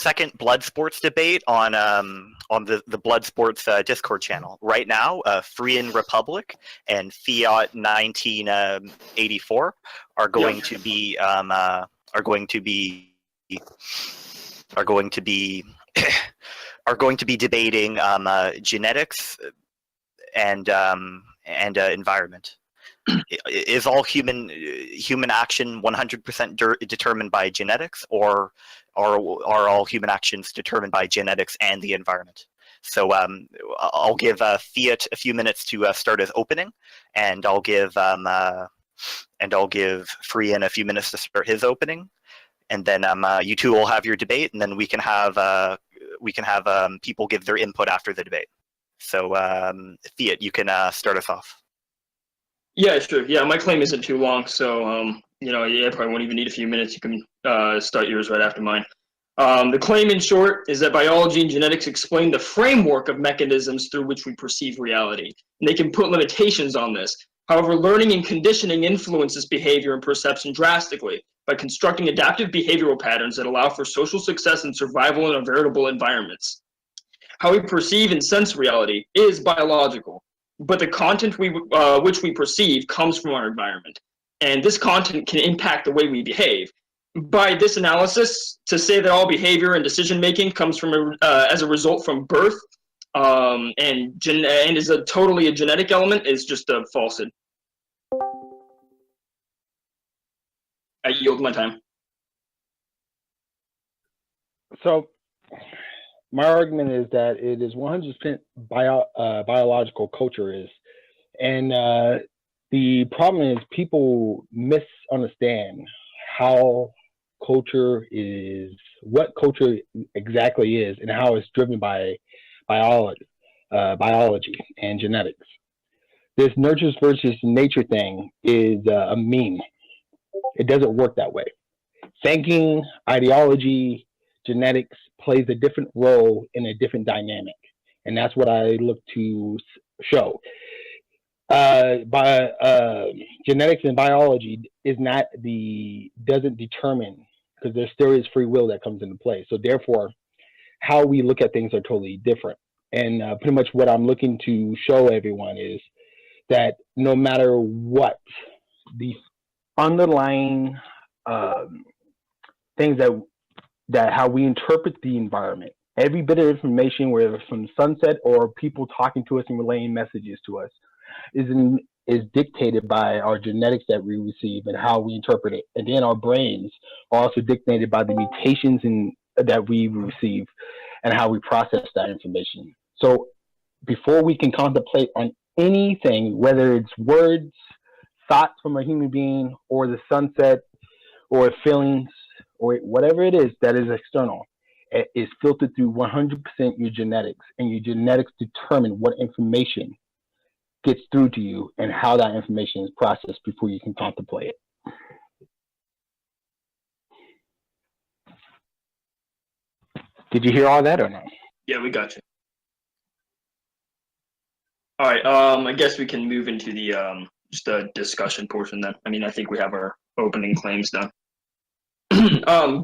second blood sports debate on the blood sports Discord channel right now. Fryan Republic and Fiat 1984 are going to be debating genetics and environment. Is all human action 100% determined by genetics, or are all human actions determined by genetics and the environment? So I'll give Fiat a few minutes to start his opening, and I'll give Fryan a few minutes to start his opening, and then you two will have your debate, and then we can have people give their input after the debate. So Fiat, you can start us off. Yeah, sure. Yeah, my claim isn't too long, so probably won't even need a few minutes. You can start yours right after mine. The claim, in short, is that biology and genetics explain the framework of mechanisms through which we perceive reality, and they can put limitations on this. However, learning and conditioning influences behavior and perception drastically by constructing adaptive behavioral patterns that allow for social success and survival in veritable environments. How we perceive and sense reality is biological, but the content which we perceive comes from our environment, and this content can impact the way we behave. By this analysis, to say that all behavior and decision-making comes from as a result from birth and is totally a genetic element is just a falsehood. I yield my time. So my argument is that it is 100% biological, culture is. And the problem is people misunderstand how culture is, what culture exactly is, and how it's driven by biology and genetics. This nurture versus nature thing is a meme. It doesn't work that way. Thinking, ideology, genetics plays a different role in a different dynamic, and that's what I look to show. Genetics and biology doesn't determine, because there still is free will that comes into play. So therefore, how we look at things are totally different. And pretty much what I'm looking to show everyone is that no matter what, the underlying things that how we interpret the environment, every bit of information, whether it's from the sunset or people talking to us and relaying messages to us, is dictated by our genetics that we receive and how we interpret it. And then our brains are also dictated by the mutations that we receive and how we process that information. So before we can contemplate on anything, whether it's words, thoughts from a human being, or the sunset, or feelings, or whatever it is that is external, it is filtered through 100% your genetics, and your genetics determine what information gets through to you and how that information is processed before you can contemplate it. Did you hear all that or no? Yeah, we got you. All right, I guess we can move into the just a discussion portion then. I mean, I think we have our opening claims done.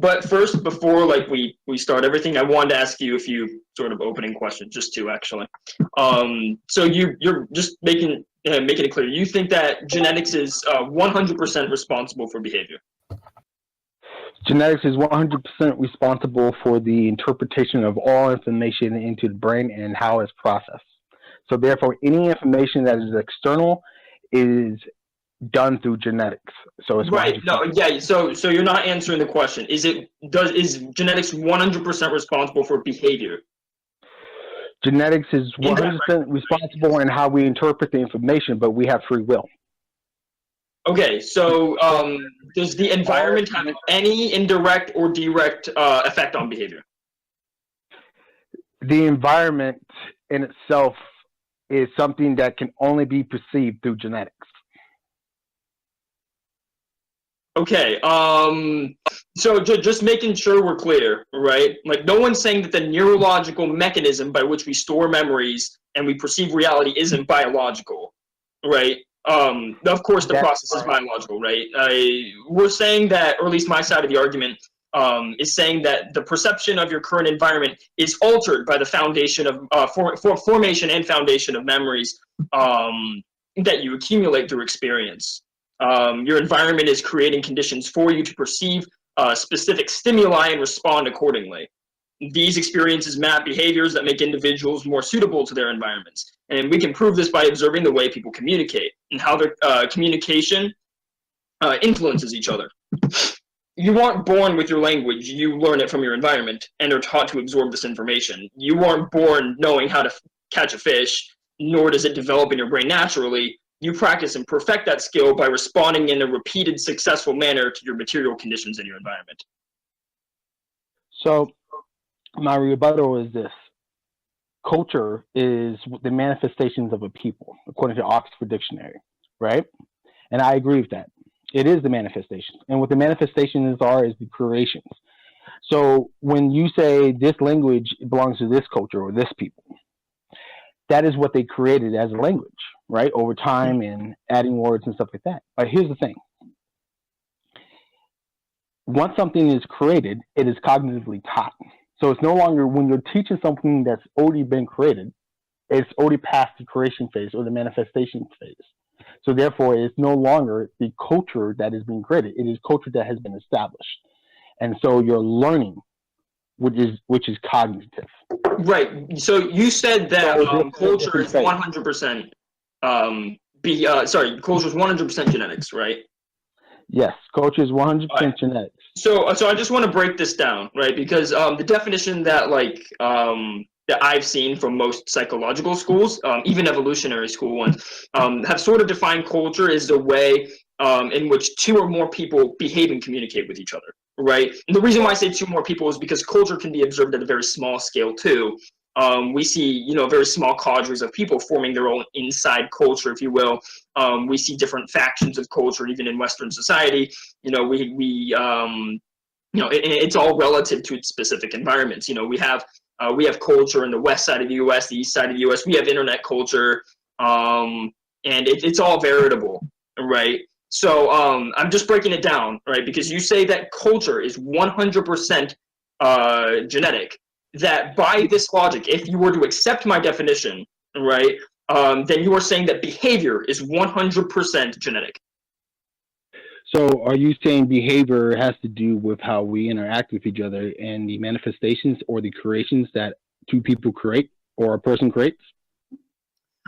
But first, before we start everything, I wanted to ask you a few sort of opening questions, just two actually. So you're just making it clear. You think that genetics is 100% responsible for behavior? Genetics is 100% responsible for the interpretation of all information into the brain and how it's processed. So therefore, any information that is external is done through genetics. So it's right. No, yeah. So you're not answering the question. Is genetics 100% responsible for behavior? Genetics is 100% responsible in how we interpret the information, but we have free will. Okay, so does the environment have any indirect or direct effect on behavior? The environment in itself is something that can only be perceived through genetics. Okay, so just making sure we're clear, right? Like, no one's saying that the neurological mechanism by which we store memories and we perceive reality isn't biological, right? Of course, the process is biological, right? We're saying that, or at least my side of the argument, is saying that the perception of your current environment is altered by the foundation of formation and foundation of memories that you accumulate through experience. Your environment is creating conditions for you to perceive specific stimuli and respond accordingly. These experiences map behaviors that make individuals more suitable to their environments. And we can prove this by observing the way people communicate and how their communication influences each other. You aren't born with your language, you learn it from your environment and are taught to absorb this information. You aren't born knowing how to catch a fish, nor does it develop in your brain naturally. You practice and perfect that skill by responding in a repeated, successful manner to your material conditions in your environment. So my rebuttal is this. Culture is the manifestations of a people, according to Oxford Dictionary, right? And I agree with that. It is the manifestations. And what the manifestations are is the creations. So when you say this language belongs to this culture or this people, that is what they created as a language, right? Over time and adding words and stuff like that. But here's the thing. Once something is created, it is cognitively taught. So it's no longer, when you're teaching something that's already been created, it's already past the creation phase or the manifestation phase. So therefore, it's no longer the culture that is being created. It is culture that has been established. And so you're learning, which is cognitive. Right. So you said that culture is 100% culture is 100% genetics, right? Yes, culture is 100% genetics. So I just want to break this down, right? Because the definition that that I've seen from most psychological schools, even evolutionary school ones, have sort of defined culture as the way in which two or more people behave and communicate with each other, right? And the reason why I say two or more people is because culture can be observed at a very small scale too. We see, very small cadres of people forming their own inside culture, if you will. We see different factions of culture, even in Western society. It's all relative to its specific environments. We have culture in the west side of the U.S., the east side of the U.S. We have internet culture, and it's all variable, right? So I'm just breaking it down, right? Because you say that culture is 100% genetic. That by this logic, if you were to accept my definition, right, then you are saying that behavior is 100% genetic. So are you saying behavior has to do with how we interact with each other and the manifestations or the creations that two people create or a person creates?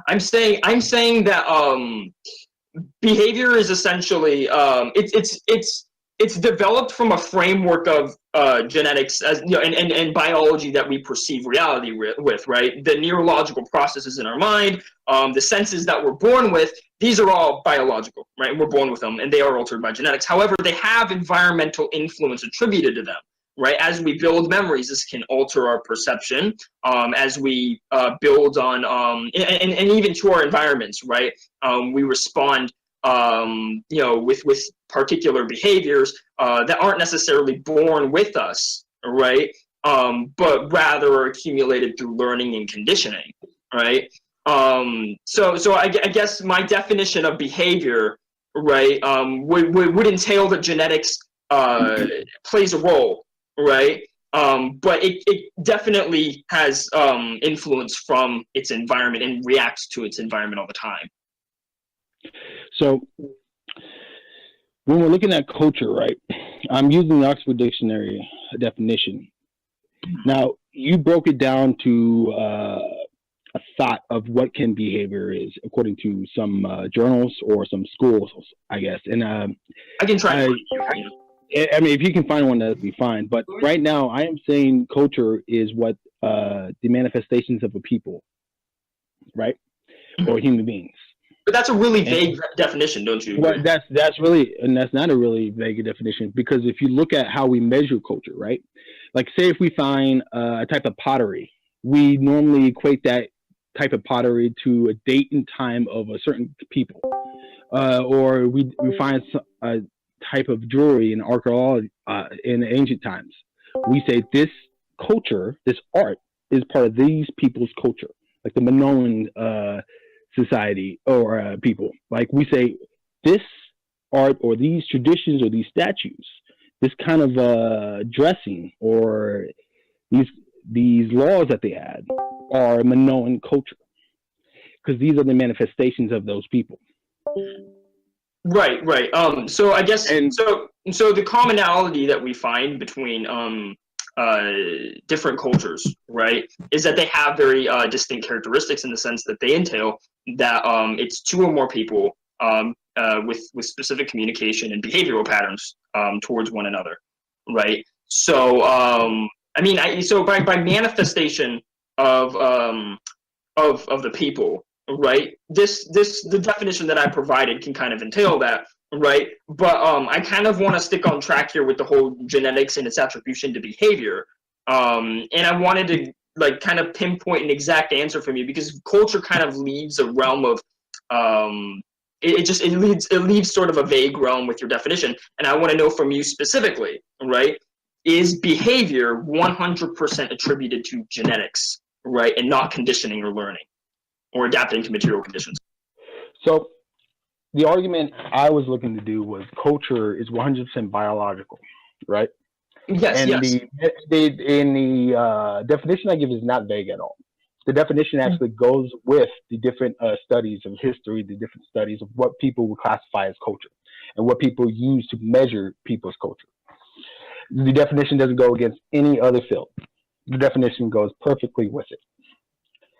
I'm saying that behavior is essentially it's developed from a framework of genetics and biology that we perceive reality with, right? The neurological processes in our mind, the senses that we're born with, these are all biological, right? We're born with them and they are altered by genetics. However, they have environmental influence attributed to them, right? As we build memories, this can alter our perception. As we build on, and even to our environments, right? We respond with particular behaviors that aren't necessarily born with us, right? But rather are accumulated through learning and conditioning, right? So I guess my definition of behavior, right, would entail that genetics plays a role, right? But it definitely has influence from its environment and reacts to its environment all the time. So when we're looking at culture, right, I'm using the Oxford Dictionary definition. Now, you broke it down to a thought of what can behavior is, according to some journals or some schools, I guess. And I can try. I mean, if you can find one, that'd be fine. But right now, I am saying culture is what the manifestations of a people, right, or human beings. But that's a really vague definition, don't you? Well, that's really, and that's not a really vague definition, because if you look at how we measure culture, right? Like, say if we find a type of pottery, we normally equate that type of pottery to a date and time of a certain people, or we find a type of jewelry in archaeology in ancient times. We say this culture, this art, is part of these people's culture, like the Minoan society or people. Like we say this art or these traditions or these statues, this kind of dressing or these laws that they had are Minoan culture, because these are the manifestations of those people. Right. So I guess so the commonality that we find between different cultures, right, is that they have very distinct characteristics in the sense that they entail that it's two or more people with specific communication and behavioral patterns towards one another, right? So so by manifestation of the people, right? The definition that I provided can kind of entail that, right? But I kind of want to stick on track here with the whole genetics and its attribution to behavior. And I wanted to like kind of pinpoint an exact answer from you, because culture kind of leaves a realm of it leaves sort of a vague realm with your definition. And I want to know from you specifically, right? Is behavior 100% attributed to genetics, right, and not conditioning or learning, or adapting to material conditions? So the argument I was looking to do was culture is 100% biological, right? Yes, and yes. The definition I give is not vague at all. The definition actually goes with the different studies of history, the different studies of what people would classify as culture and what people use to measure people's culture. The definition doesn't go against any other field. The definition goes perfectly with it.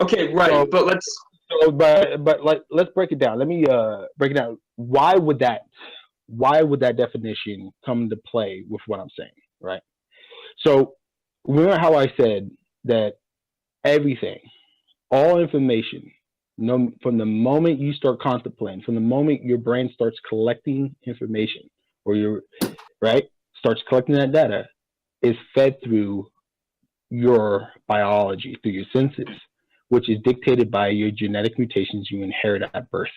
Okay, right. But let's break it down. Let me break it down. Why would that definition come into play with what I'm saying, right? So remember how I said that everything, all information, from the moment you start contemplating, from the moment your brain starts collecting information, or starts collecting that data, is fed through your biology, through your senses, which is dictated by your genetic mutations you inherit at birth.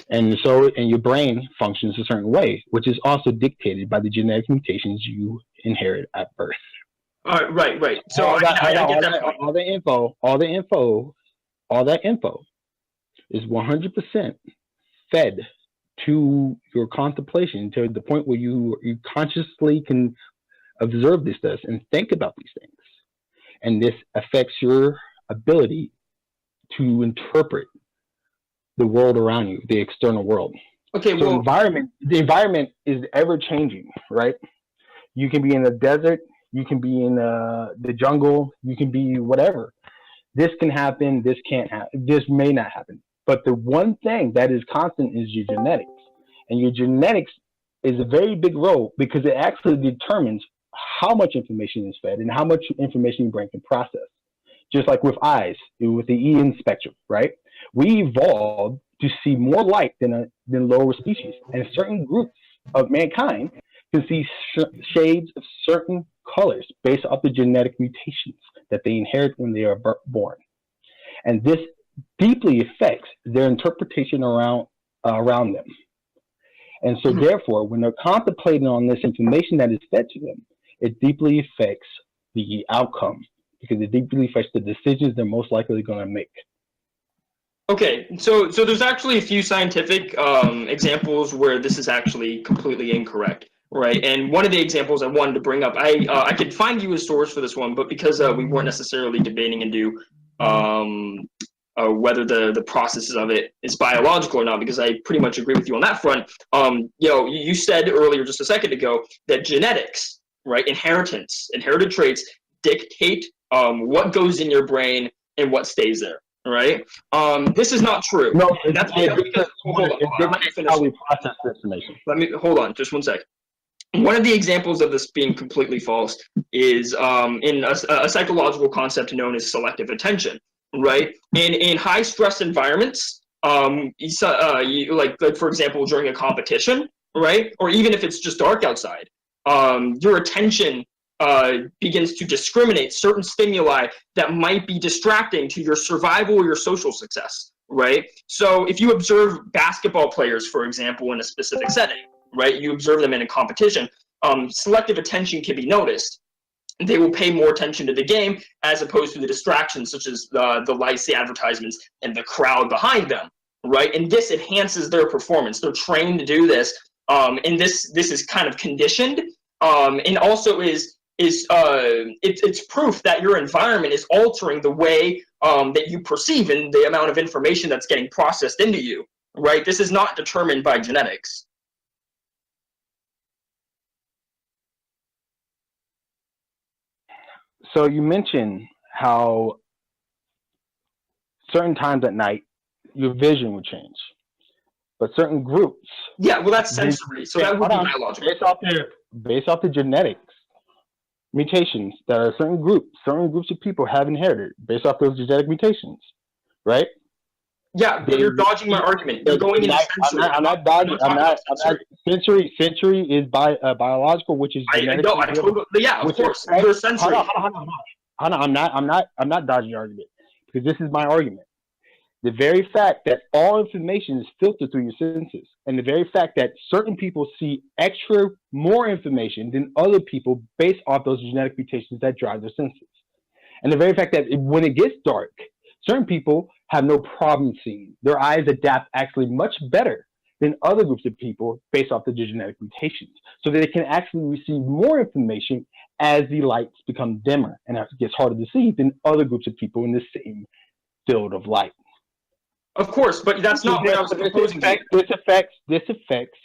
And your brain functions a certain way, which is also dictated by the genetic mutations you inherit at birth. Right. So all that info is 100% fed to your contemplation, to the point where you consciously can observe this stuff and think about these things. And this affects your ability to interpret the world around you, the external world. Okay, so the environment is ever changing, right? You can be in the desert, you can be in the jungle, you can be whatever. This can happen, this can't happen, this may not happen. But the one thing that is constant is your genetics. And your genetics is a very big role, because it actually determines how much information is fed and how much information your brain can process. Just like with eyes, with the EN spectrum, right? We evolved to see more light than lower species. And certain groups of mankind can see shades of certain colors based off the genetic mutations that they inherit when they are born. And this deeply affects their interpretation around them. And so therefore, when they're contemplating on this information that is fed to them, it deeply affects the outcome, because it deeply affects the decisions they're most likely going to make. Okay, so there's actually a few scientific examples where this is actually completely incorrect, right? And one of the examples I wanted to bring up, I could find you a source for this one, but because we weren't necessarily debating into whether the processes of it is biological or not, because I pretty much agree with you on that front. You said earlier, just a second ago, that genetics, right, inherited traits dictate what goes in your brain and what stays there. Right. This is not true. No, that's because hold on. How we process information. Let me hold on just 1 second. One of the examples of this being completely false is in a psychological concept known as selective attention. Right. In high stress environments, like for example during a competition, right, or even if it's just dark outside, your attention begins to discriminate certain stimuli that might be distracting to your survival or your social success, right? So if you observe basketball players, for example, in a specific setting, right, you observe them in a competition, selective attention can be noticed. They will pay more attention to the game as opposed to the distractions such as the lights, the advertisements, and the crowd behind them, right? And this enhances their performance. They're trained to do this And this is kind of conditioned, and also it's proof that your environment is altering the way that you perceive and the amount of information that's getting processed into you, right? This is not determined by genetics. So you mentioned how certain times at night your vision would change, but certain groups. Yeah, well, that's sensory, so that would be biological. Based off the genetics mutations that are certain groups of people have inherited based off those genetic mutations, right? Yeah, but you're dodging my argument. You're going into sensory. I'm not dodging. I'm not. Sensory is biological, which is genetic. Of course. You're sensory. Hold on. I'm not dodging your argument, because this is my argument. The very fact that all information is filtered through your senses, and the very fact that certain people see more information than other people based off those genetic mutations that drive their senses, and the very fact that when it gets dark, certain people have no problem seeing. Their eyes adapt actually much better than other groups of people based off the genetic mutations, so that it can actually receive more information as the lights become dimmer and it gets harder to see than other groups of people in the same field of light. Of course, but that's not what I was proposing. This affects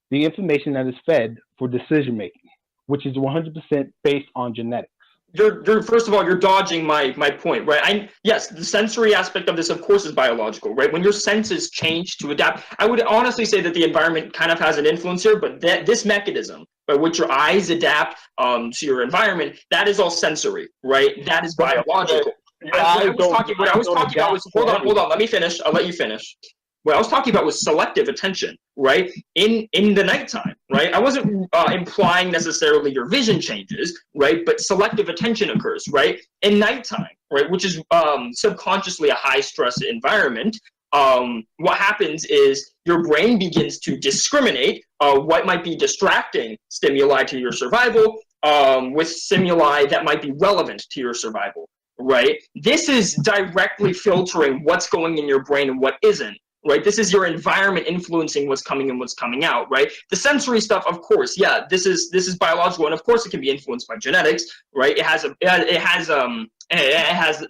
the information that is fed for decision making, which is 100% based on genetics. You're first of all, you're dodging my point, right? Yes, the sensory aspect of this, of course, is biological, right? When your senses change to adapt, I would honestly say that the environment kind of has an influence here, but this mechanism by which your eyes adapt to your environment, that is all sensory, right? That is biological. What I was talking about was hold on, let me finish. I'll let you finish. What I was talking about was selective attention, right? In the nighttime, right? I wasn't implying necessarily your vision changes, right? But selective attention occurs, right? In nighttime, right? Which is subconsciously a high stress environment. What happens is your brain begins to discriminate what might be distracting stimuli to your survival with stimuli that might be relevant to your survival. Right? This is directly filtering what's going in your brain and what isn't, right? This is your environment influencing what's coming in, what's coming out, right? The sensory stuff, of course, yeah, this is biological, and of course it can be influenced by genetics, right? It has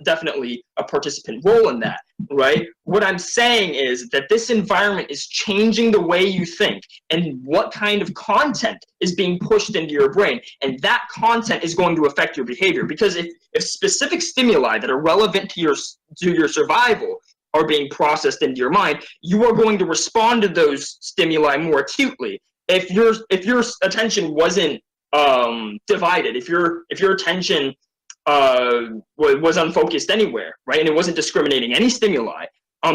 definitely a participant role in that, right? What I'm saying is that this environment is changing the way you think and what kind of content is being pushed into your brain, and that content is going to affect your behavior, because if specific stimuli that are relevant to your survival are being processed into your mind, you are going to respond to those stimuli more acutely. If your attention wasn't divided, if your attention was unfocused anywhere, right, and it wasn't discriminating any stimuli,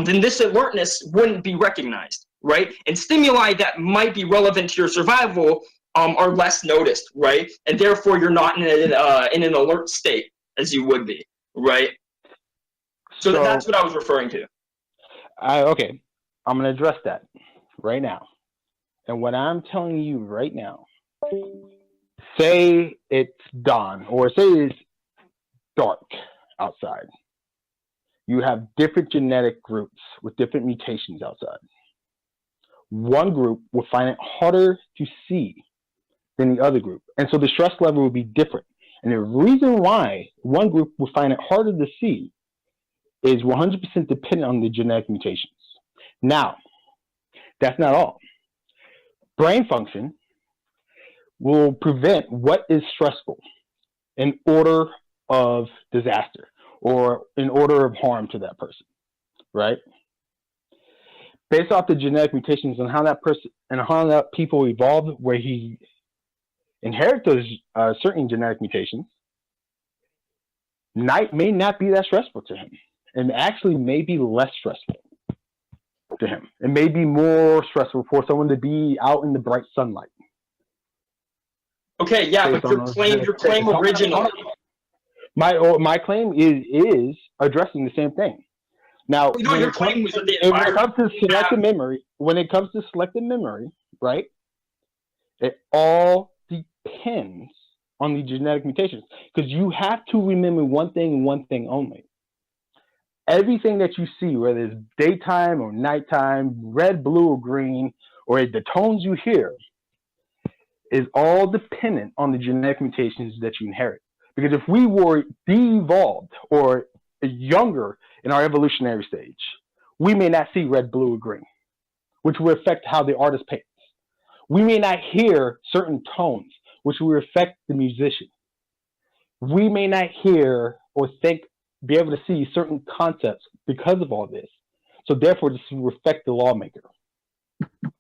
then this alertness wouldn't be recognized, right? And stimuli that might be relevant to your survival are less noticed, right? And therefore you're not in an alert state as you would be, right? So that's what I was referring to. Okay, I'm going to address that right now. And what I'm telling you right now, say it's dawn, or say it's dark outside. You have different genetic groups with different mutations outside. One group will find it harder to see than the other group. And so the stress level will be different. And the reason why one group will find it harder to see is 100% dependent on the genetic mutations. Now, that's not all. Brain function will prevent what is stressful in order of disaster or in order of harm to that person, right? Based off the genetic mutations and how that person and how that people evolved, where he inherit those certain genetic mutations, night may not be that stressful to him, and actually may be less stressful to him. It may be more stressful for someone to be out in the bright sunlight. Okay, yeah, but your claim originally. My claim is addressing the same thing. Now, your claim was that the when it comes to selective memory, right? It all depends on the genetic mutations, because you have to remember one thing and one thing only. Everything that you see, whether it's daytime or nighttime, red, blue, or green, or the tones you hear is all dependent on the genetic mutations that you inherit. Because if we were de-evolved or younger in our evolutionary stage, we may not see red, blue, or green, which will affect how the artist paints. We may not hear certain tones, which will affect the musician. We may not hear or be able to see certain concepts because of all this. So therefore, this will affect the lawmaker.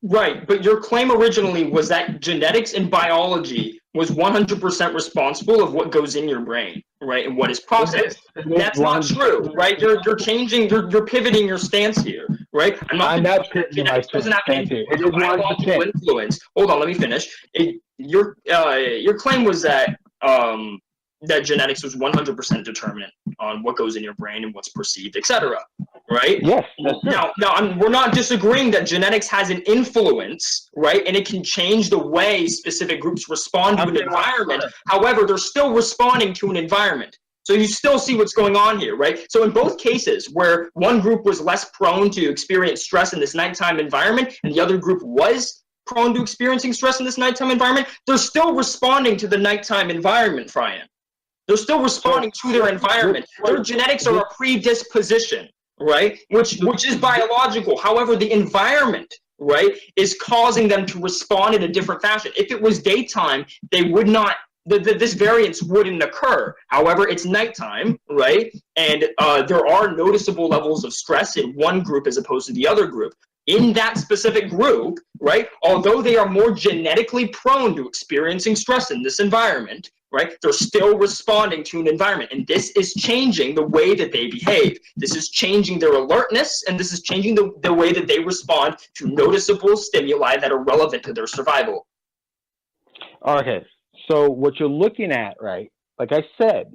Right, but your claim originally was that genetics and biology was 100% responsible of what goes in your brain, right, and what is processed. That's not true, right? You're pivoting your stance here, right? I'm not pivoting my doesn't have stance any here. It is biological 100%. influence. Hold on, let me finish. Your claim was that that genetics was 100% determinant on what goes in your brain and what's perceived, etc. Right? Yes. That's Now, we're not disagreeing that genetics has an influence, right? And it can change the way specific groups respond to an environment. However, they're still responding to an environment. So you still see what's going on here, right? So in both cases where one group was less prone to experience stress in this nighttime environment and the other group was prone to experiencing stress in this nighttime environment, they're still responding to the nighttime environment, Fryan. They're still responding to their environment. Their genetics are a predisposition, right? Which is biological. However, the environment, right, is causing them to respond in a different fashion. If it was daytime, they would not. This variance wouldn't occur. However, it's nighttime, right? And there are noticeable levels of stress in one group as opposed to the other group. In that specific group, right, although they are more genetically prone to experiencing stress in this environment, right, they're still responding to an environment. And this is changing the way that they behave. This is changing their alertness, and this is changing the way that they respond to noticeable stimuli that are relevant to their survival. Okay. So what you're looking at, right, like I said,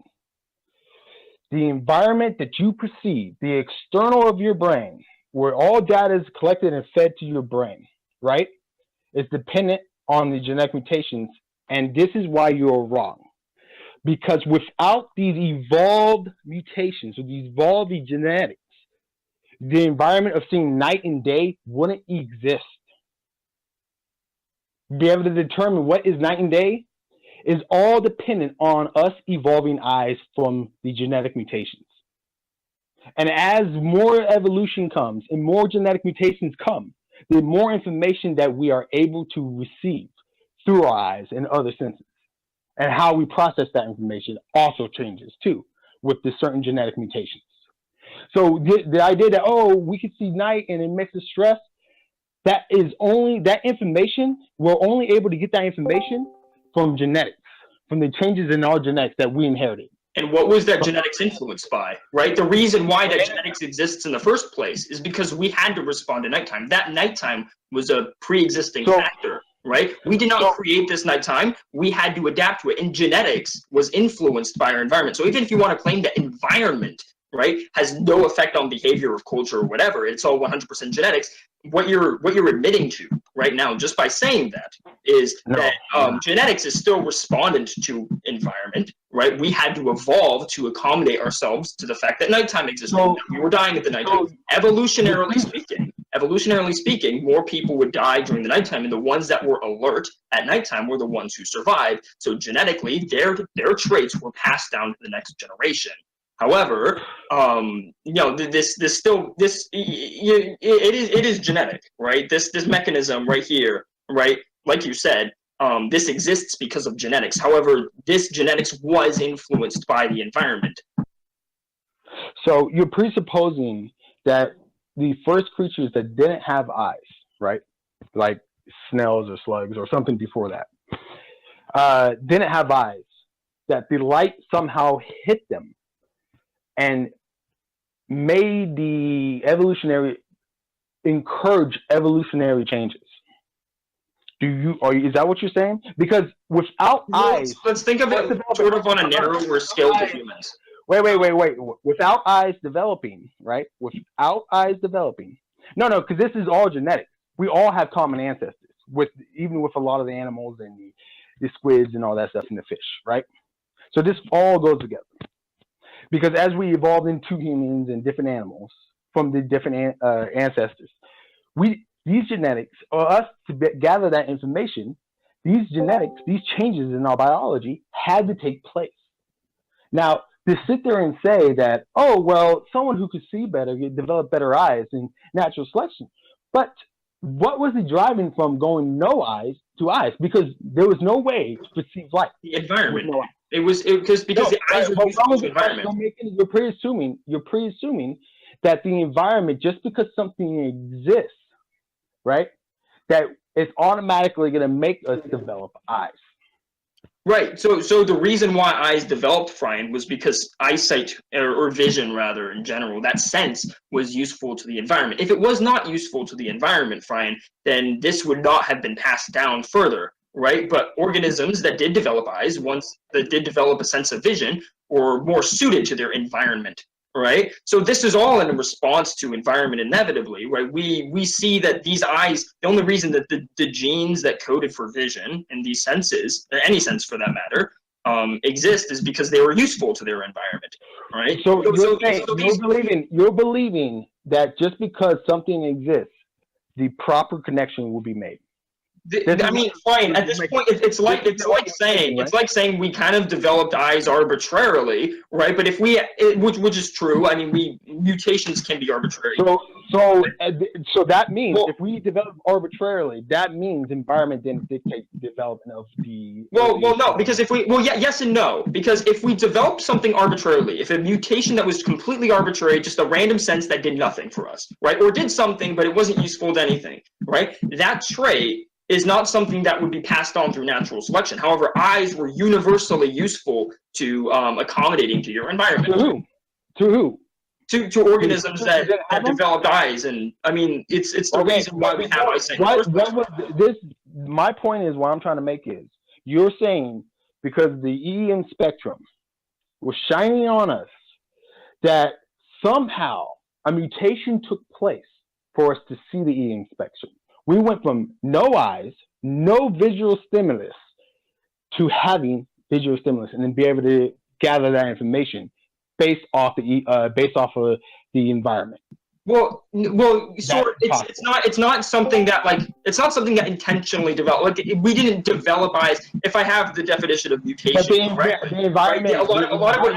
the environment that you perceive, the external of your brain, where all data is collected and fed to your brain, right, is dependent on the genetic mutations. And this is why you're wrong. Because without these evolved mutations, or these evolved genetics, the environment of seeing night and day wouldn't exist. Be able to determine what is night and day is all dependent on us evolving eyes from the genetic mutations. And as more evolution comes and more genetic mutations come, the more information that we are able to receive through our eyes and other senses. And how we process that information also changes too with the certain genetic mutations. So the idea that, oh, we can see night and it makes us stress, that information, we're only able to get that information from genetics, from the changes in our genetics that we inherited. And what was that genetics influenced by, right? The reason why that genetics exists in the first place is because we had to respond to nighttime. That nighttime was a pre-existing factor, right? We did not create this nighttime. We had to adapt to it. And genetics was influenced by our environment. So even if you want to claim that environment, right, has no effect on behavior of culture or whatever, it's all 100% genetics, what you're admitting to right now, just by saying that, is that genetics is still respondent to environment, right? We had to evolve to accommodate ourselves to the fact that nighttime existed. We were dying at the nighttime. Evolutionarily speaking, more people would die during the nighttime, and the ones that were alert at nighttime were the ones who survived. So genetically, their traits were passed down to the next generation. However, it is genetic, right? This mechanism right here, right? Like you said, this exists because of genetics. However, this genetics was influenced by the environment. So you're presupposing that the first creatures that didn't have eyes, right, like snails or slugs or something before that, didn't have eyes, that the light somehow hit them and made encourage evolutionary changes. Is that what you're saying? Because without eyes, let's think of it sort of on a narrower scale to humans. Wait. Without eyes developing, right? Without eyes developing. No, because this is all genetic. We all have common ancestors, even with a lot of the animals and the squids and all that stuff and the fish, right? So this all goes together. Because as we evolved into humans and different animals from the different ancestors, these genetics, or us to gather that information, these genetics, these changes in our biology had to take place. Now, to sit there and say that, oh, well, someone who could see better developed better eyes in natural selection. But what was it driving from going no eyes to eyes? Because there was no way to perceive light. The environment. No eyes. It was because the eyes are useful to the environment. You're pre-assuming that the environment, just because something exists, right, that it's automatically going to make us develop eyes. Right. So the reason why eyes developed, Fryan, was because eyesight or vision, rather, in general, that sense was useful to the environment. If it was not useful to the environment, Fryan, then this would not have been passed down further, right? But organisms that did develop eyes, ones that did develop a sense of vision, were more suited to their environment. Right. So this is all in response to environment inevitably, right? We see that these eyes, the only reason that the genes that coded for vision and these senses, any sense for that matter, exist is because they were useful to their environment. Right. So you're believing that just because something exists, the proper connection will be made. I mean, fine. At this point, it's like saying we kind of developed eyes arbitrarily, right? But if which is true. I mean, mutations can be arbitrary. So that means if we develop arbitrarily, that means environment didn't dictate the development of the. No, because yes and no. Because if we developed something arbitrarily, if a mutation that was completely arbitrary, just a random sense that did nothing for us, right, or did something but it wasn't useful to anything, right? That trait is not something that would be passed on through natural selection. However, eyes were universally useful to accommodating to your environment. To who? To organisms that developed eyes, and I mean, it's the reason why we have eyesight. My point is, what I'm trying to make is, you're saying because the EM spectrum was shining on us, that somehow a mutation took place for us to see the EM spectrum. We went from no eyes, no visual stimulus, to having visual stimulus, and then be able to gather that information based off of the environment. Well, it's not something that intentionally developed. Like, we didn't develop eyes. If I have the definition of mutation, the environment, a lot of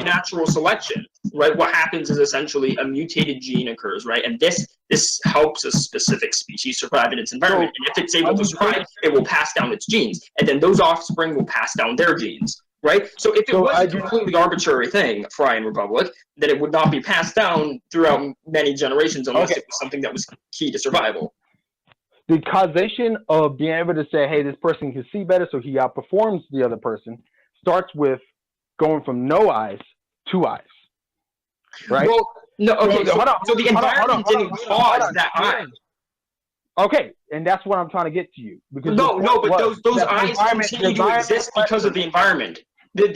natural selection, right? What happens is essentially a mutated gene occurs, right? And this helps a specific species survive in its environment. And if it's able to survive, it will pass down its genes, and then those offspring will pass down their genes. Right? So if it was a completely arbitrary thing, Fryan Republic, then it would not be passed down throughout many generations unless it was something that was key to survival. The causation of being able to say, hey, this person can see better, so he outperforms the other person, starts with going from no eyes to eyes. Right? Well, no, okay, so the environment didn't cause that eye. Okay, and that's what I'm trying to get to you. Because but those eyes continue to exist because of the environment. And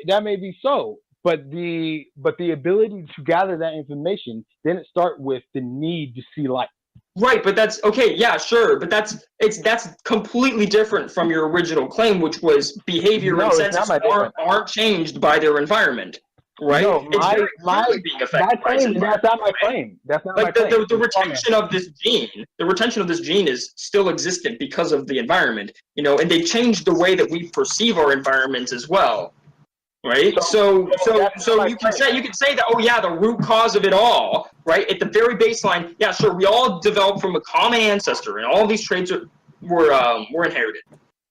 that may be so, but the ability to gather that information didn't start with the need to see light. Right, but that's okay. Yeah, sure, but that's completely different from your original claim, which was behavior and senses aren't changed by their environment. Right? No, being affected by that's not my claim. That's not my claim. The retention of this gene is still existent because of the environment, and they changed the way that we perceive our environments as well. Right? So you can say that, oh yeah, the root cause of it all, right? At the very baseline, yeah, sure, we all developed from a common ancestor, and all these traits were inherited.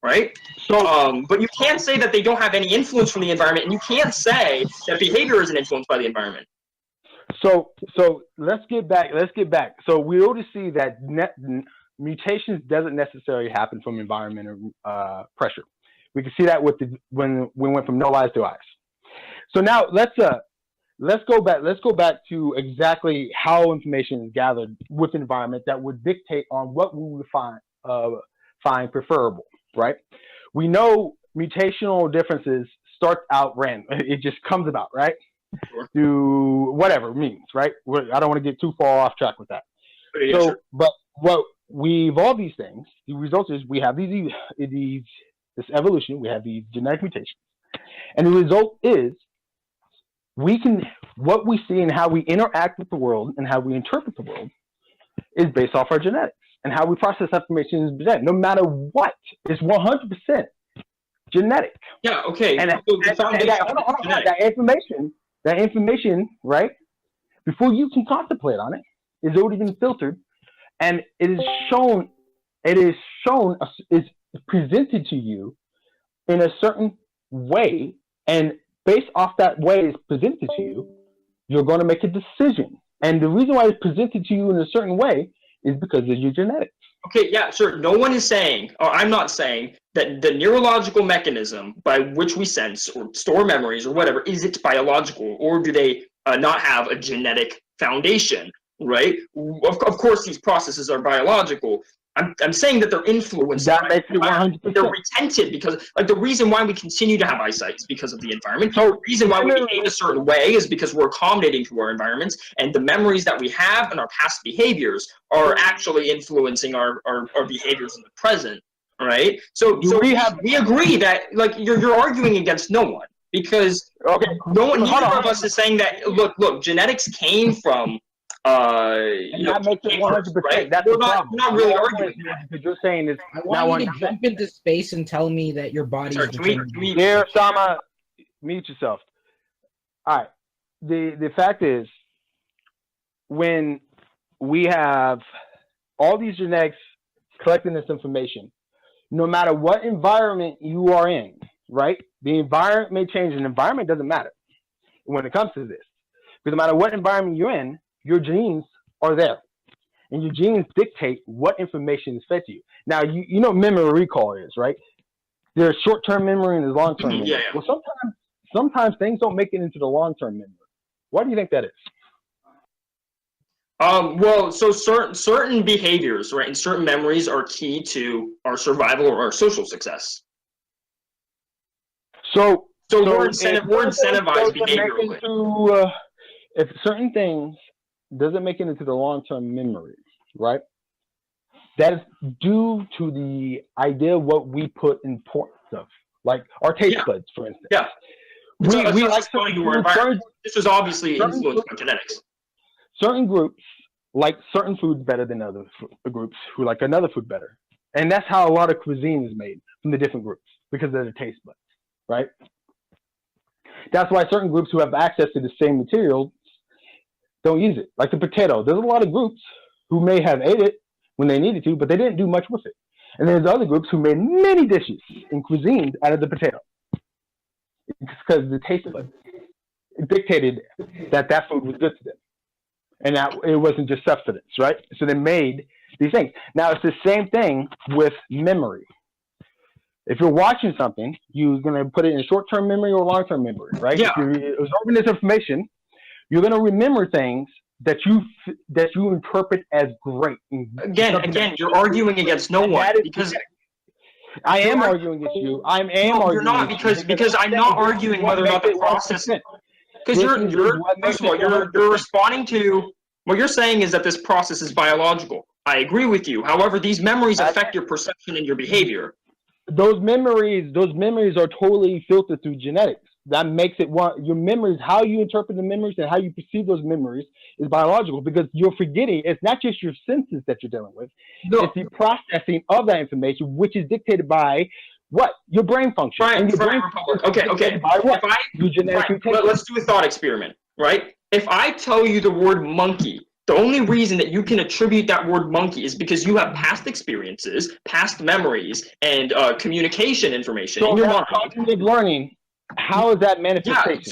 Right? So, but you can't say that they don't have any influence from the environment, and you can't say that behavior isn't influenced by the environment. So let's get back. So we already see that mutations doesn't necessarily happen from environmental pressure. We can see that when we went from no eyes to eyes. So now let's go back. Let's go back to exactly how information is gathered with environment that would dictate on what we would find preferable. Right? We know mutational differences start out random. It just comes about, right? Sure. Through whatever means, right? I don't want to get too far off track with that. Yeah, sure. But what we evolve these things, the result is we have this evolution, we have these genetic mutations. And the result is what we see and how we interact with the world and how we interpret the world is based off our genetics, and how we process information is genetic. No matter what, it's 100% genetic. Yeah. Okay. And, so the foundation that information, right? Before you can contemplate on it, is already been filtered, and it is shown. Is presented to you in a certain way, and based off that way it's presented to you, you're going to make a decision. And the reason why it's presented to you in a certain way is because of your genetics. Okay, yeah, sure. No one is saying, or I'm not saying, that the neurological mechanism by which we sense or store memories or whatever, is it biological, or do they not have a genetic foundation, right? Of course, these processes are biological. I'm saying that they're influenced. That makes it 100%. They're retented because, like, the reason why we continue to have eyesight is because of the environment. The reason why we behave a certain way is because we're accommodating to our environments, and the memories that we have and our past behaviors are actually influencing our behaviors in the present, right? So we agree that, like, you're arguing against no one, because neither of us is saying that, look, genetics came from that makes it 100%. Right? That's we're not really arguing because you're saying is I want you to jump into space and tell me that your body's Dear Sama, mute yourself. All right. The fact is, when we have all these genetics collecting this information, no matter what environment you are in, right? The environment may change, and the environment doesn't matter when it comes to this. Because no matter what environment you're in, your genes are there, and your genes dictate what information is fed to you. Now, you know what memory recall is, right? There's short-term memory and there's long-term memory. Yeah. Well, sometimes things don't make it into the long-term memory. Why do you think that is? Well, so certain behaviors, right, and certain memories are key to our survival or our social success. So we're incentivized behaviorally. If certain things doesn't make it into the long-term memory, right? That is due to the idea of what we put importance of, like our taste buds, for instance. Yeah. We like this was obviously influenced by genetics. Certain groups like certain foods better than other groups who like another food better. And that's how a lot of cuisine is made from the different groups, because of the taste buds, right? That's why certain groups who have access to the same material don't use it. Like the potato. There's a lot of groups who may have ate it when they needed to, but they didn't do much with it. And there's other groups who made many dishes in cuisines out of the potato. It's because the taste buds dictated that food was good to them. And that it wasn't just substance, right? So they made these things. Now, it's the same thing with memory. If you're watching something, you're going to put it in short-term memory or long-term memory, right? Yeah. If you're absorbing this information, you're going to remember things that you interpret as great. Again, you're arguing against no one, because I am arguing against you. You're not, because I'm not arguing whether or not the process. Because first of all, you're responding to what you're saying is that this process is biological. I agree with you. However, these memories affect your perception and your behavior. Those memories are totally filtered through genetics. That makes it your memories, how you interpret the memories and how you perceive those memories is biological, because you're forgetting. It's not just your senses that you're dealing with. No. It's the processing of that information, which is dictated by what? Your brain function. Fryan Republic. Okay. By what? Let's do a thought experiment, right? If I tell you the word monkey, the only reason that you can attribute that word monkey is because you have past experiences, past memories, and communication information. So that cognitive learning, how is that manifestation?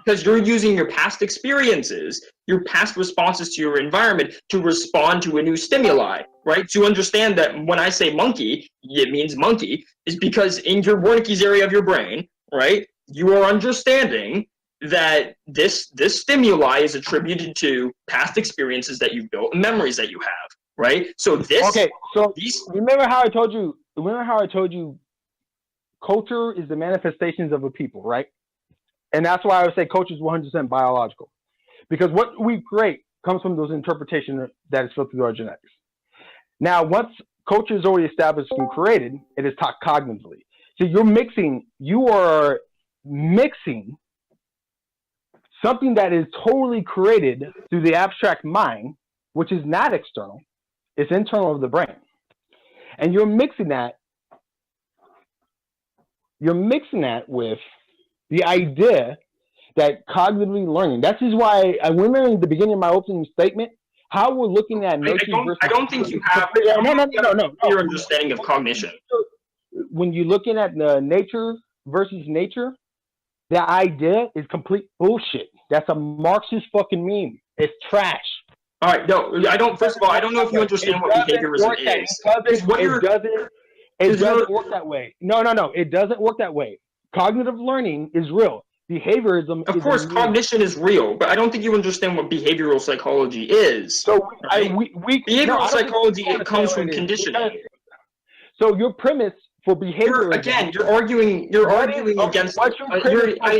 Because you're using your past experiences, your past responses to your environment to respond to a new stimuli, right? To understand that when I say monkey, it means monkey, is because in your Wernicke's area of your brain, right, you are understanding that this stimuli is attributed to past experiences that you've built and memories that you have, right? So remember how I told you culture is the manifestations of a people, right? And that's why I would say culture is 100% biological, because what we create comes from those interpretations that is filtered through our genetics. Now, once culture is already established and created, it is taught cognitively. So you are mixing something that is totally created through the abstract mind, which is not external, it's internal of the brain. And you're mixing that with the idea that cognitively learning. That's just why I remember in the beginning of my opening statement how we're looking at nature. I don't think you have no. Your understanding of cognition. When you're looking at the nature versus nature, the idea is complete bullshit. That's a Marxist fucking meme. It's trash. All right, no, I don't. First of all, I don't know if you understand what behaviorism is. It doesn't work that way. No. It doesn't work that way. Cognitive learning is real. Behaviorism. Of course, cognition is real, but I don't think you understand what behavioral psychology is. So behavioral psychology it comes from conditioning. So your premise for behaviorism. You're arguing against.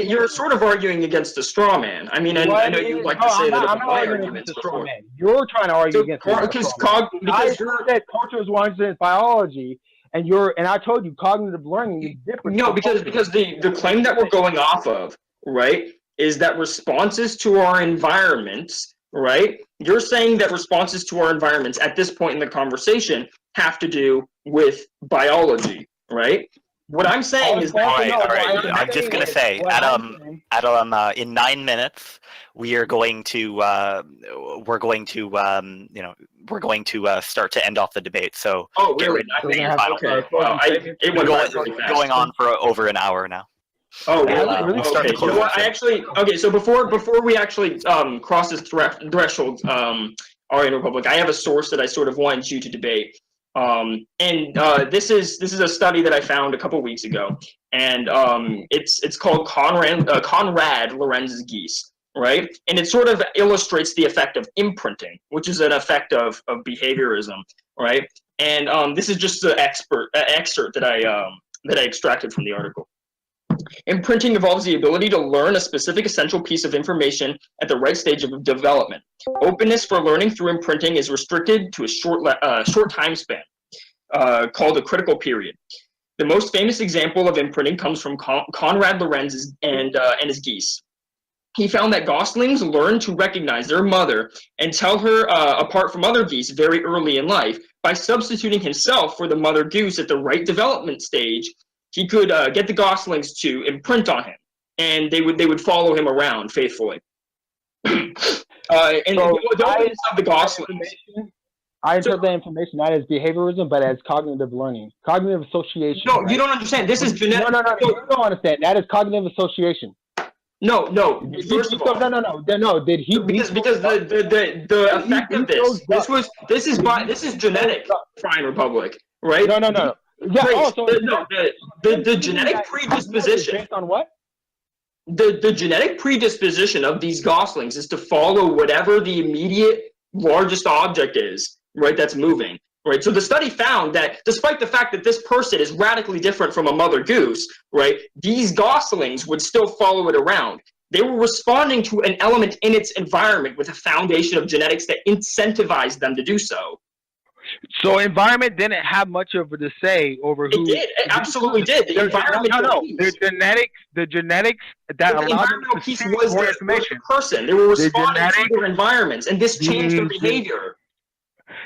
You're sort of arguing against a straw man. I mean, I know you like to say that about my arguments before. You're trying to argue against because you said culture is 100% biology. And I told you cognitive learning is different. No, because the claim that we're going off of, right, is that responses to our environments, right? You're saying that responses to our environments at this point in the conversation have to do with biology, right? What I'm saying is all right. I'm just gonna say, Adam, in 9 minutes, we're going to start to end off the debate. So, oh, really? Okay. Well, it went really fast. Going on for over an hour now. Oh, really? Okay. You know what? So before we actually cross this threshold, Fryan Republic, I have a source that I sort of wanted you to debate. This is a study that I found a couple weeks ago, and it's called Konrad Lorenz's geese, right? And it sort of illustrates the effect of imprinting, which is an effect of behaviorism, right? And this is just an excerpt that I extracted from the article. Imprinting involves the ability to learn a specific essential piece of information at the right stage of development. Openness for learning through imprinting is restricted to a short time span, called a critical period. The most famous example of imprinting comes from Konrad Lorenz and his geese. He found that goslings learn to recognize their mother and tell her apart from other geese very early in life by substituting himself for the mother goose at the right development stage. He could get the goslings to imprint on him, and they would follow him around faithfully. The of the goslings. I interpret that information not as behaviorism, but as cognitive learning, cognitive association. No, right? You don't understand. This is genetic. No. You don't understand. That is cognitive association. No. First of all, no. Did he? Because the effect of this is genetic. Fryan Republic, right? No. Yeah. The genetic predisposition. Based on what? The genetic predisposition of these goslings is to follow whatever the immediate largest object is, right? That's moving, right? So the study found that despite the fact that this person is radically different from a mother goose, right? These goslings would still follow it around. They were responding to an element in its environment with a foundation of genetics that incentivized them to do so. So environment didn't have much of a say over who. It did. It absolutely did. The environment. The genetics that allowed them to see more information. Person. They were responding to their environments, and this changed their behavior.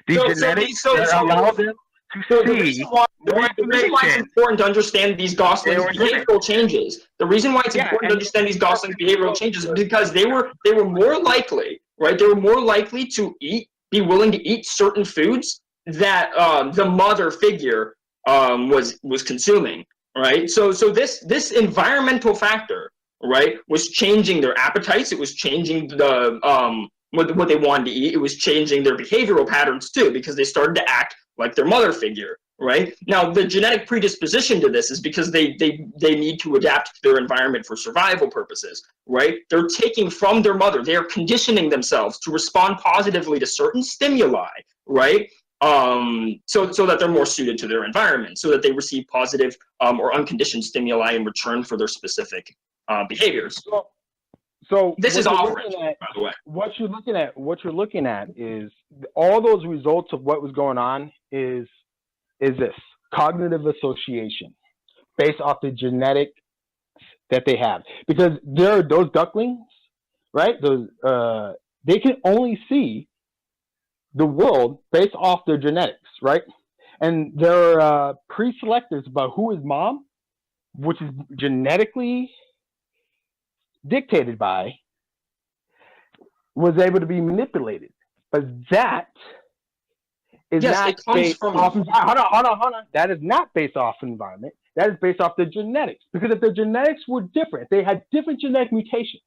Genetics that allowed them to see more information. The reason why it's important to understand these goslings' behavioral changes. The reason why it's important to understand these goslings' behavioral changes is because they were more likely, right? They were more likely to be willing to eat certain foods that the mother figure was consuming, right? So this environmental factor, right, was changing their appetites. It was changing the what they wanted to eat. It was changing their behavioral patterns too, because they started to act like their mother figure, right? Now the genetic predisposition to this is because they need to adapt to their environment for survival purposes, right? They're taking from their mother. They are conditioning themselves to respond positively to certain stimuli, right? So that they're more suited to their environment, so that they receive positive or unconditioned stimuli in return for their specific behaviors. So this is all by the way. What you're looking at is all those results of what was going on is this cognitive association based off the genetics that they have, because those ducklings right? They can only see the world based off their genetics, right? And they're pre-selectors about who is mom, which is genetically dictated by, was able to be manipulated. But that is Yes, not it comes based from. off. Hold on. That is not based off environment. That is based off their genetics. Because if their genetics were different, if they had different genetic mutations,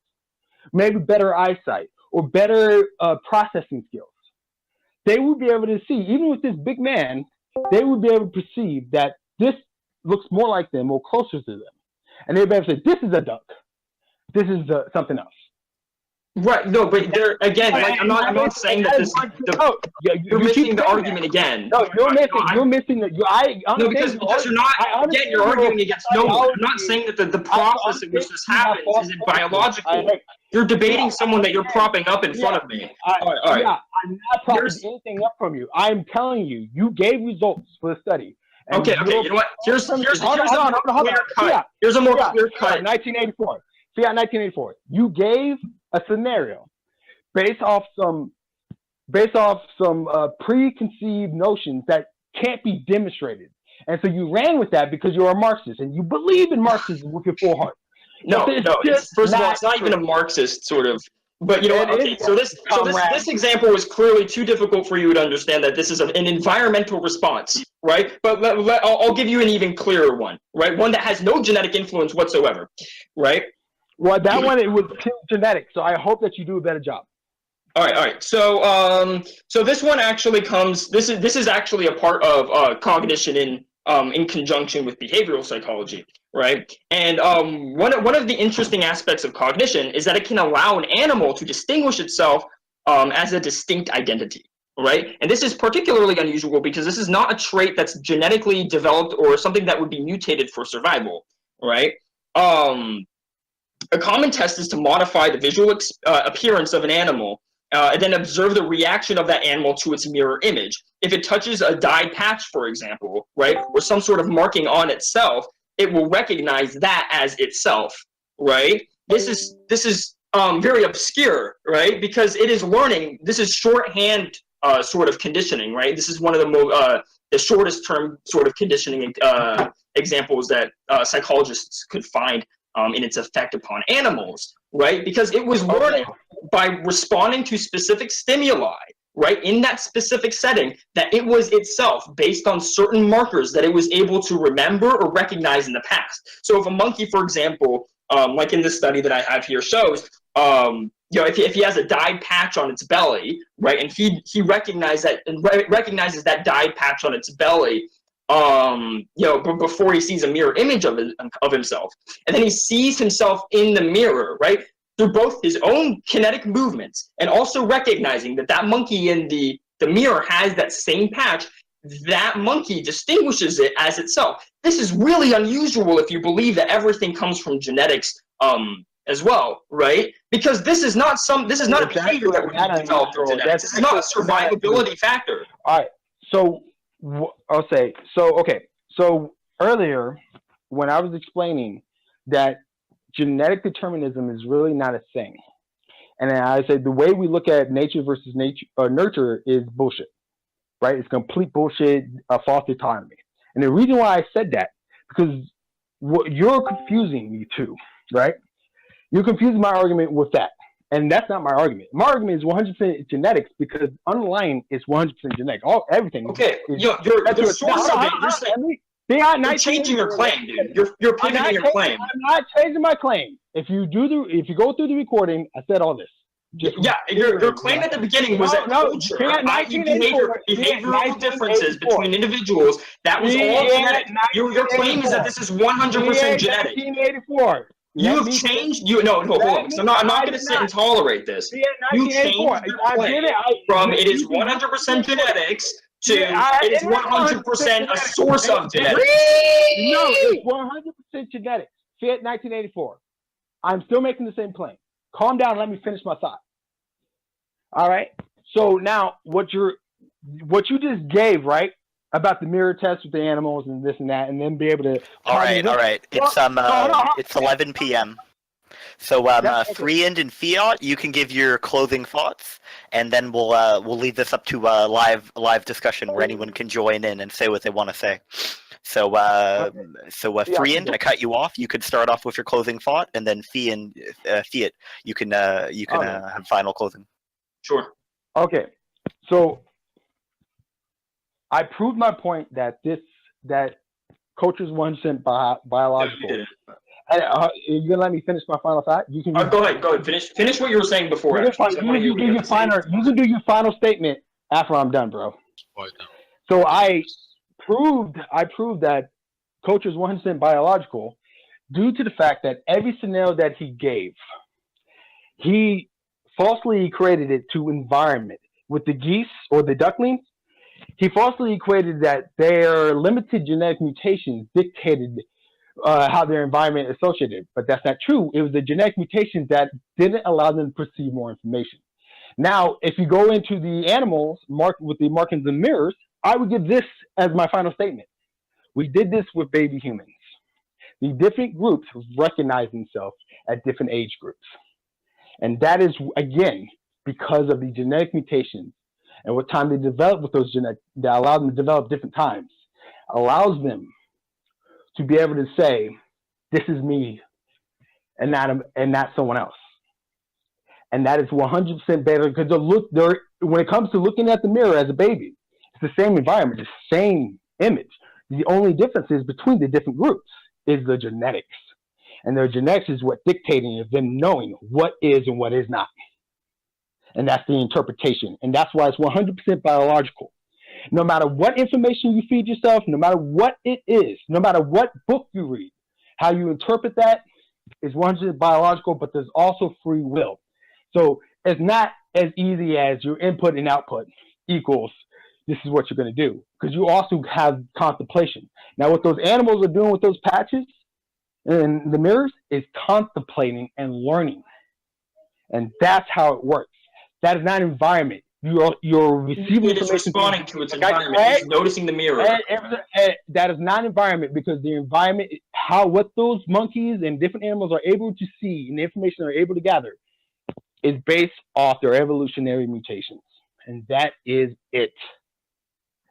maybe better eyesight or better processing skills, they would be able to see, even with this big man, they would be able to perceive that this looks more like them or closer to them. And they'd be able to say, this is a duck. This is something else. Right. No, but there again, like I'm not saying that this. You're missing the argument again. No, you're missing the. No, because you're not. Again, you're arguing against no one. I'm not saying that the process in which this happens is biological. You're debating someone that you're propping up in front of me. All right. Yeah, I'm not propping anything up from you. I'm telling you, you gave results for the study. Okay. You know what? Here's a more clear cut. Here's a more clear cut. 1984. Fiat 1984. You gave a scenario based off some preconceived notions that can't be demonstrated, and so you ran with that because you're a Marxist and you believe in Marxism with your full heart. No. First of all, it's not even a Marxist sort of. But you know what? Okay, so this example was clearly too difficult for you to understand that this is an environmental response, right? But I'll give you an even clearer one, right? One that has no genetic influence whatsoever, right? Well, that one, it was genetic, so I hope that you do a better job. All right. So this one actually comes. This is actually a part of cognition in conjunction with behavioral psychology, right? And one of the interesting aspects of cognition is that it can allow an animal to distinguish itself as a distinct identity, right? And this is particularly unusual because this is not a trait that's genetically developed or something that would be mutated for survival, right? A common test is to modify the visual appearance of an animal and then observe the reaction of that animal to its mirror image. If it touches a dyed patch, for example, right, or some sort of marking on itself, it will recognize that as itself, right? This is very obscure, right, because it is learning. This is shorthand sort of conditioning, right? This is one of the shortest term sort of conditioning examples that psychologists could find in its effect upon animals, right? Because it was learning by responding to specific stimuli, right, in that specific setting, that it was itself based on certain markers that it was able to remember or recognize in the past. So if a monkey, for example, like in this study that I have here shows, if he has a dyed patch on its belly, right, and he recognizes that dyed patch on its belly, before he sees a mirror image of himself, and then he sees himself in the mirror, right, through both his own kinetic movements and also recognizing that monkey in the mirror has that same patch, that monkey distinguishes it as itself. This is really unusual if you believe that everything comes from genetics as well, right? Because this is not a behavior that would be developed from genetics. This is not a survivability factor. All right, so I'll say, so earlier when I was explaining that genetic determinism is really not a thing, and then I said the way we look at nature versus nurture is bullshit, right? It's complete bullshit, a false autonomy. And the reason why I said that, because you're confusing me too, right? You're confusing my argument with that. And that's not my argument. My argument is 100% genetics because underlying is 100% genetics. Everything. Okay, you're source of it. You're saying you're changing your claim, dude. You're pivoting your claim. I'm not changing my claim. If you go through the recording, I said all this. Your claim at the beginning was that culture, behavioral differences between individuals, that was all genetic. Your claim is that this is 100% genetic. 1984. You have changed. Hold on. I'm not going to sit and tolerate this. You changed your claim from it is 100% genetics to it is 100% a source of genetics. No, it's 100% genetics. Fiat 1984. I'm still making the same claim. Calm down. Let me finish my thought. All right. So now, what you just gave, right, about the mirror test with the animals and this and that, and then be able to. All right. It's 11 p.m. So, That's okay. Fryan and Fiat, you can give your closing thoughts, and then we'll leave this up to live discussion where anyone can join in and say what they want to say. So, Fryan, I cut you off. You could start off with your closing thought, and then Fiat, you can have final closing. Sure. Okay, so I proved my point that culture is 100% biological. Yeah, You gonna let me finish my final thought? You can. Go ahead. Finish what you were saying before. You can do your final statement after I'm done, bro. So I proved that culture is 100% biological due to the fact that every scenario that he gave, he falsely equated it to environment. With the geese or the ducklings, he falsely equated that their limited genetic mutations dictated how their environment is associated. But that's not true. It was the genetic mutations that didn't allow them to perceive more information. Now, if you go into the animals with the markings and mirrors, I would give this as my final statement. We did this with baby humans. The different groups recognize themselves at different age groups. And that is, again, because of the genetic mutations and what time they develop with those genetics that allow them to develop different times, allows them to be able to say, this is me and not someone else. And that is 100% better because when it comes to looking at the mirror as a baby, it's the same environment, the same image. The only difference is between the different groups is the genetics. And their genetics is what dictating of them knowing what is and what is not. And that's the interpretation. And that's why it's 100% biological. No matter what information you feed yourself, no matter what it is, no matter what book you read, how you interpret that is 100% biological, but there's also free will. So it's not as easy as your input and output equals this is what you're going to do, because you also have contemplation. Now, what those animals are doing with those patches and the mirrors is contemplating and learning. And that's how it works. That is not environment. You're receiving it is responding to its environment. It's noticing the mirror. That is not environment, because the environment, what those monkeys and different animals are able to see and the information they're able to gather is based off their evolutionary mutations. And that is it.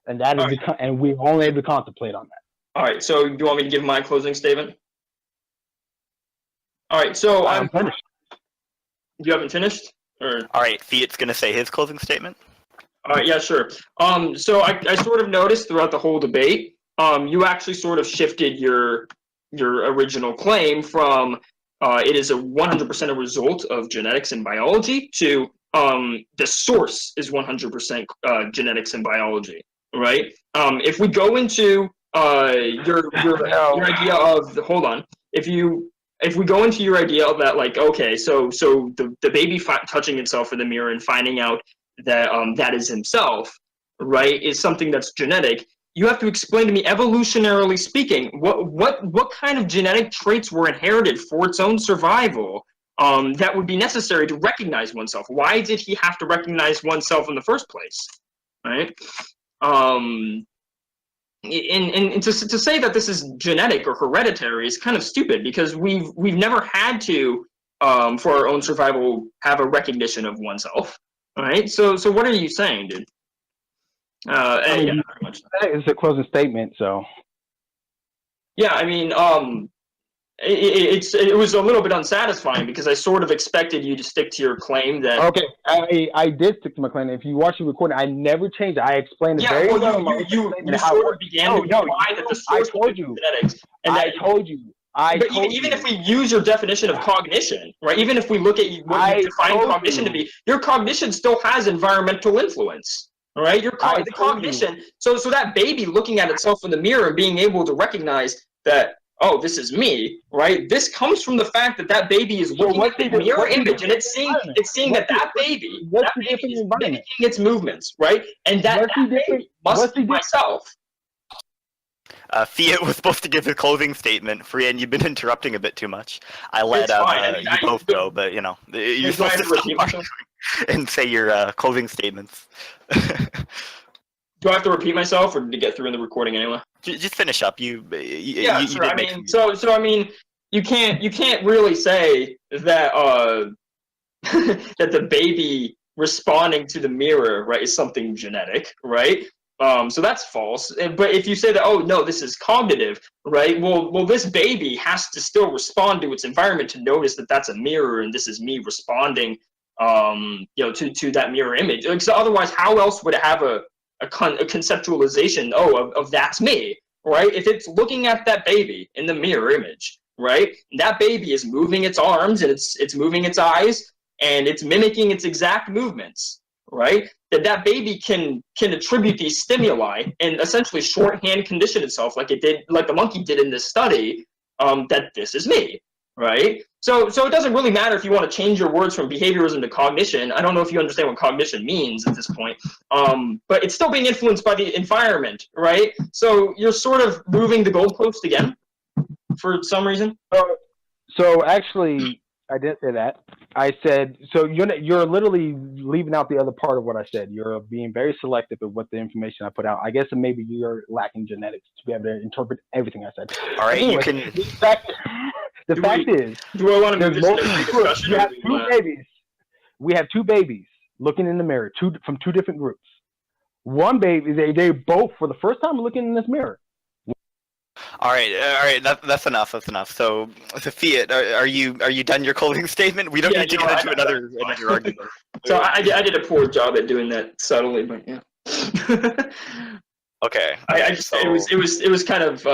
And that is and we're only able to contemplate on that. All right. So do you want me to give my closing statement? All right. So I'm finished. You haven't finished? Or? All right, Fiat's going to say his closing statement. All right, yeah, sure. So I sort of noticed throughout the whole debate, you actually sort of shifted your original claim from it is a 100% a result of genetics and biology to the source is 100% genetics and biology, right? If we go into your idea of if we go into your idea of that, like, okay, so the baby touching itself in the mirror and finding out that that is himself, right, is something that's genetic. You have to explain to me, evolutionarily speaking, what kind of genetic traits were inherited for its own survival that would be necessary to recognize oneself. Why did he have to recognize oneself in the first place, right? And to say that this is genetic or hereditary is kind of stupid, because we've never had to, for our own survival, have a recognition of oneself, right? So what are you saying, dude? Yeah, pretty much. It's a closing statement, so. Yeah, I mean, it was a little bit unsatisfying because I sort of expected you to stick to your claim that. Okay, I did stick to my claim. If you watch the recording, I never changed it. I explained it very well. You sort of began to imply that the source was genetics. Even if we use your definition of cognition, right? Even if we look at what you define cognition to be, your cognition still has environmental influence. All right, the cognition. So that baby looking at itself in the mirror and being able to recognize that, oh, this is me, right? This comes from the fact that baby is looking at the mirror image and it's seeing that baby is mimicking its movements, right? And that baby must be myself. Fiat was supposed to give a closing statement. Fryan, you've been interrupting a bit too much. I let you both go, but you know you're supposed to stop and say your closing statements. Do I have to repeat myself, or did it get through in the recording anyway? Just finish up. Sure. I mean, so I mean, you can't really say that that the baby responding to the mirror, right, is something genetic, right? So that's false. But if you say that, oh no, this is cognitive, right? Well, this baby has to still respond to its environment to notice that that's a mirror and this is me responding, to that mirror image. Like, so otherwise, how else would it have a conceptualization? Of that's me, right? If it's looking at that baby in the mirror image, right? That baby is moving its arms and it's moving its eyes and it's mimicking its exact movements, right? That baby can attribute these stimuli and essentially shorthand condition itself like the monkey did in this study, that this is me, right? So it doesn't really matter if you want to change your words from behaviorism to cognition. I don't know if you understand what cognition means at this point, but it's still being influenced by the environment, right? So you're sort of moving the goalpost again for some reason. So actually, I didn't say that. I said, so you're literally leaving out the other part of what I said. You're being very selective of what the information I put out. I guess maybe you're lacking genetics to be able to interpret everything I said. All right, anyway, you can. The fact is, do I want to move this into a discussion? we have two babies. We have two babies looking in the mirror, from two different groups. One baby, they both for the first time looking in this mirror. All right. That's enough. That's enough. So, Fiat, are you done your closing statement? We don't need to get into another argument. So I did a poor job at doing that subtly, but yeah. Okay. It was kind of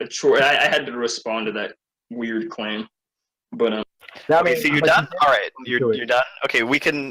a chore. I had to respond to that weird claim, but okay, so you're done. All right, you're done. Okay, we can